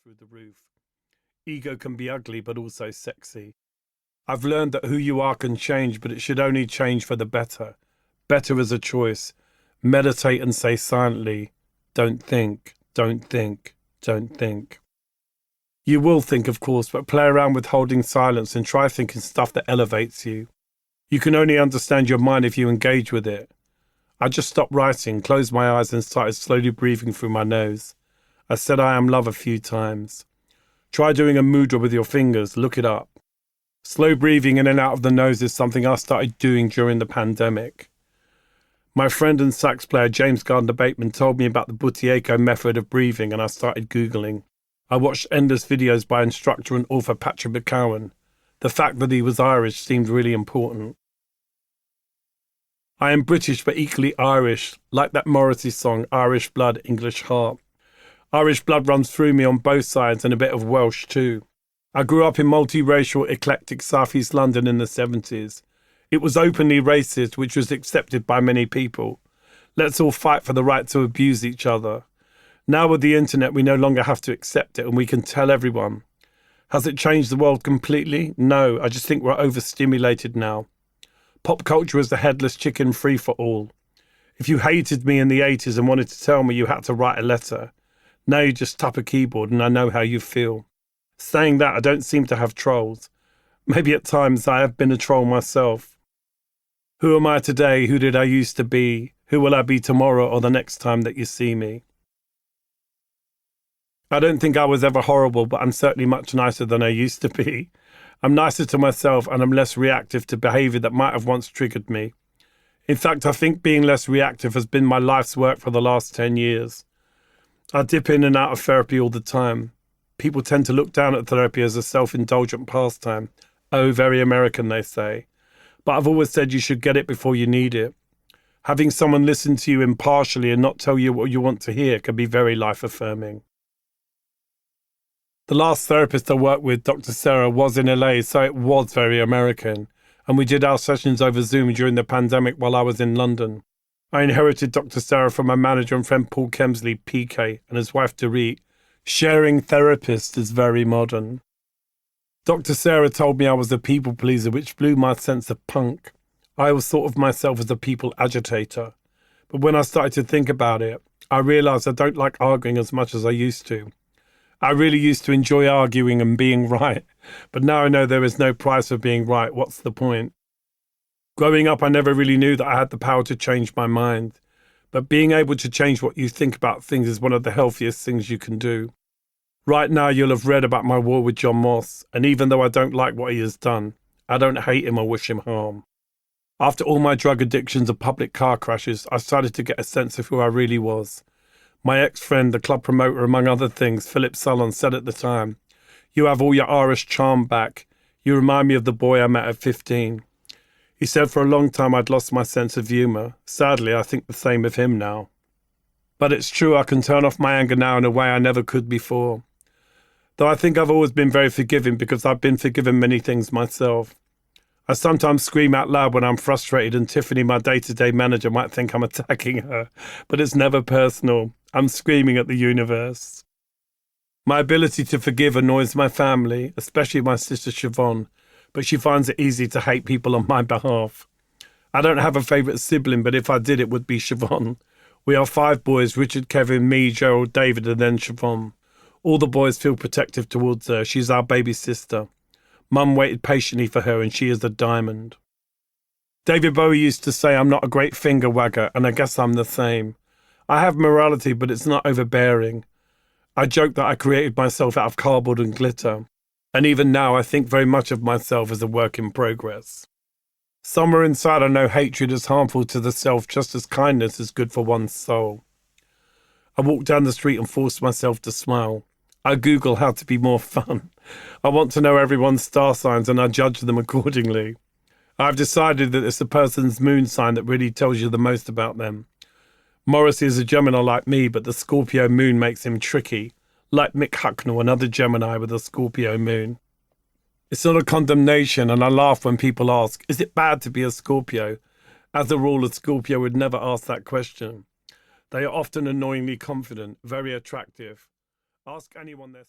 through the roof. Ego can be ugly, but also sexy. I've learned that who you are can change, but it should only change for the better. Better is a choice. Meditate and say silently, don't think, don't think, don't think. You will think, of course, but play around with holding silence and try thinking stuff that elevates you. You can only understand your mind if you engage with it. I just stopped writing, closed my eyes and started slowly breathing through my nose. I said I am love a few times. Try doing a mudra with your fingers, look it up. Slow breathing in and out of the nose is something I started doing during the pandemic. My friend and sax player James Gardner Bateman told me about the Buteyko method of breathing and I started Googling. I watched endless videos by instructor and author Patrick McCowan. The fact that he was Irish seemed really important. I am British but equally Irish, like that Morrissey song, Irish Blood, English Heart. Irish blood runs through me on both sides and a bit of Welsh too. I grew up in multiracial, eclectic southeast London in the 70s. It was openly racist, which was accepted by many people. Let's all fight for the right to abuse each other. Now with the internet, we no longer have to accept it and we can tell everyone. Has it changed the world completely? No, I just think we're overstimulated now. Pop culture is the headless chicken free for all. If you hated me in the 80s and wanted to tell me, you had to write a letter. Now you just tap a keyboard and I know how you feel. Saying that, I don't seem to have trolls. Maybe at times I have been a troll myself. Who am I today? Who did I used to be? Who will I be tomorrow or the next time that you see me? I don't think I was ever horrible, but I'm certainly much nicer than I used to be. I'm nicer to myself and I'm less reactive to behaviour that might have once triggered me. In fact, I think being less reactive has been my life's work for the last 10 years. I dip in and out of therapy all the time. People tend to look down at therapy as a self-indulgent pastime. Oh, very American, they say. But I've always said you should get it before you need it. Having someone listen to you impartially and not tell you what you want to hear can be very life-affirming. The last therapist I worked with, Dr. Sarah, was in LA, so it was very American. And we did our sessions over Zoom during the pandemic while I was in London. I inherited Dr. Sarah from my manager and friend Paul Kemsley, PK, and his wife Dorit. Sharing therapist is very modern. Dr. Sarah told me I was a people pleaser, which blew my sense of punk. I always thought of myself as a people agitator. But when I started to think about it, I realised I don't like arguing as much as I used to. I really used to enjoy arguing and being right, but now I know there is no price for being right. What's the point? Growing up, I never really knew that I had the power to change my mind, but being able to change what you think about things is one of the healthiest things you can do. Right now, you'll have read about my war with John Moss, and even though I don't like what he has done, I don't hate him or wish him harm. After all my drug addictions and public car crashes, I started to get a sense of who I really was. My ex-friend, the club promoter, among other things, Philip Sullen, said at the time, "You have all your Irish charm back. You remind me of the boy I met at 15. He said for a long time I'd lost my sense of humour. Sadly, I think the same of him now. But it's true, I can turn off my anger now in a way I never could before. Though I think I've always been very forgiving because I've been forgiven many things myself. I sometimes scream out loud when I'm frustrated and Tiffany, my day-to-day manager, might think I'm attacking her, but it's never personal. I'm screaming at the universe. My ability to forgive annoys my family, especially my sister Siobhan, but she finds it easy to hate people on my behalf. I don't have a favourite sibling, but if I did, it would be Siobhan. We are 5 boys, Richard, Kevin, me, Gerald, David, and then Siobhan. All the boys feel protective towards her. She's our baby sister. Mum waited patiently for her and she is a diamond. David Bowie used to say I'm not a great finger wagger, and I guess I'm the same. I have morality, but it's not overbearing. I joke that I created myself out of cardboard and glitter, and even now I think very much of myself as a work in progress. Somewhere inside I know hatred is harmful to the self just as kindness is good for one's soul. I walk down the street and force myself to smile. I Google how to be more fun. I want to know everyone's star signs and I judge them accordingly. I've decided that it's the person's moon sign that really tells you the most about them. Morrissey is a Gemini like me, but the Scorpio moon makes him tricky, like Mick Hucknall, another Gemini with a Scorpio moon. It's not a condemnation, and I laugh when people ask, is it bad to be a Scorpio? As a rule, a Scorpio would never ask that question. They are often annoyingly confident, very attractive. Ask anyone their